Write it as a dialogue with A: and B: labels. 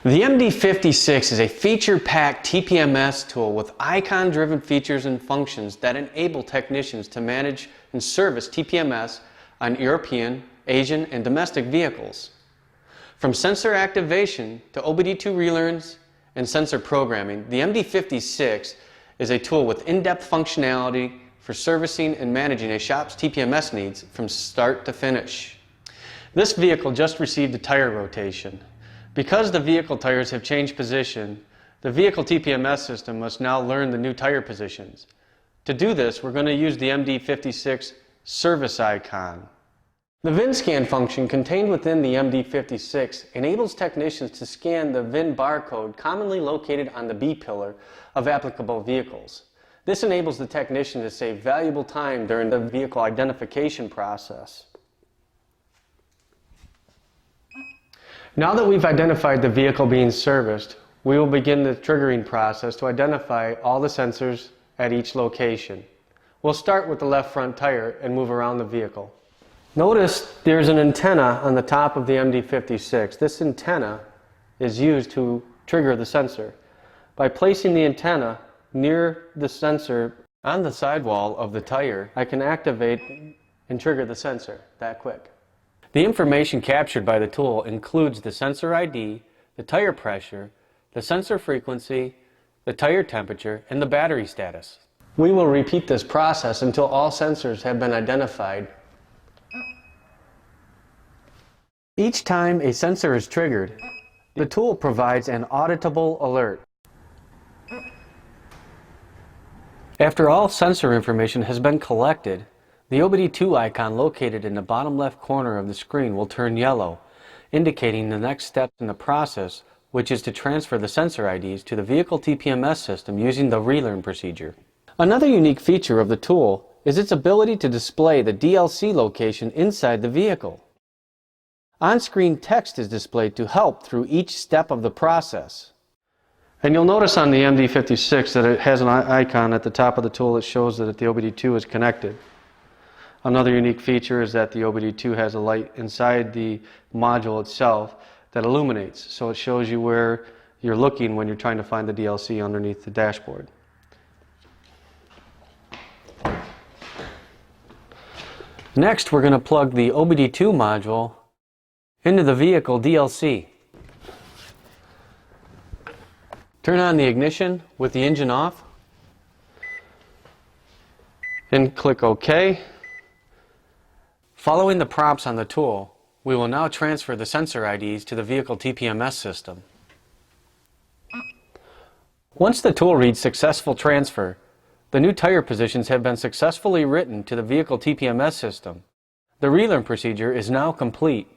A: The MD56 is a feature-packed TPMS tool with icon-driven features and functions that enable technicians to manage and service TPMS on European, Asian, and domestic vehicles. From sensor activation to OBD2 relearns and sensor programming, the MD56 is a tool with in-depth functionality for servicing and managing a shop's TPMS needs from start to finish. This vehicle just received a tire rotation. Because the vehicle tires have changed position, the vehicle TPMS system must now learn the new tire positions. To do this, we're going to use the MD56 service icon. The VIN scan function contained within the MD56 enables technicians to scan the VIN barcode commonly located on the B pillar of applicable vehicles. This enables the technician to save valuable time during the vehicle identification process. Now that we've identified the vehicle being serviced, we will begin the triggering process to identify all the sensors at each location. We'll start with the left front tire and move around the vehicle. Notice there's an antenna on the top of the MD56. This antenna is used to trigger the sensor. By placing the antenna near the sensor on the sidewall of the tire, I can activate and trigger the sensor that quick. The information captured by the tool includes the sensor ID, the tire pressure, the sensor frequency, the tire temperature, and the battery status. We will repeat this process until all sensors have been identified. Each time a sensor is triggered, the tool provides an auditable alert. After all sensor information has been collected, the OBD2 icon located in the bottom left corner of the screen will turn yellow, indicating the next step in the process, which is to transfer the sensor IDs to the vehicle TPMS system using the Relearn procedure. Another unique feature of the tool is its ability to display the DLC location inside the vehicle. On-screen text is displayed to help through each step of the process. And you'll notice on the MD56 that it has an icon at the top of the tool that shows that the OBD2 is connected. Another unique feature is that the OBD2 has a light inside the module itself that illuminates, so it shows you where you're looking when you're trying to find the DLC underneath the dashboard. Next, we're going to plug the OBD2 module into the vehicle DLC. Turn on the ignition with the engine off and click OK. Following the prompts on the tool, we will now transfer the sensor IDs to the vehicle TPMS system. Once the tool reads successful transfer, the new tire positions have been successfully written to the vehicle TPMS system. The Relearn procedure is now complete.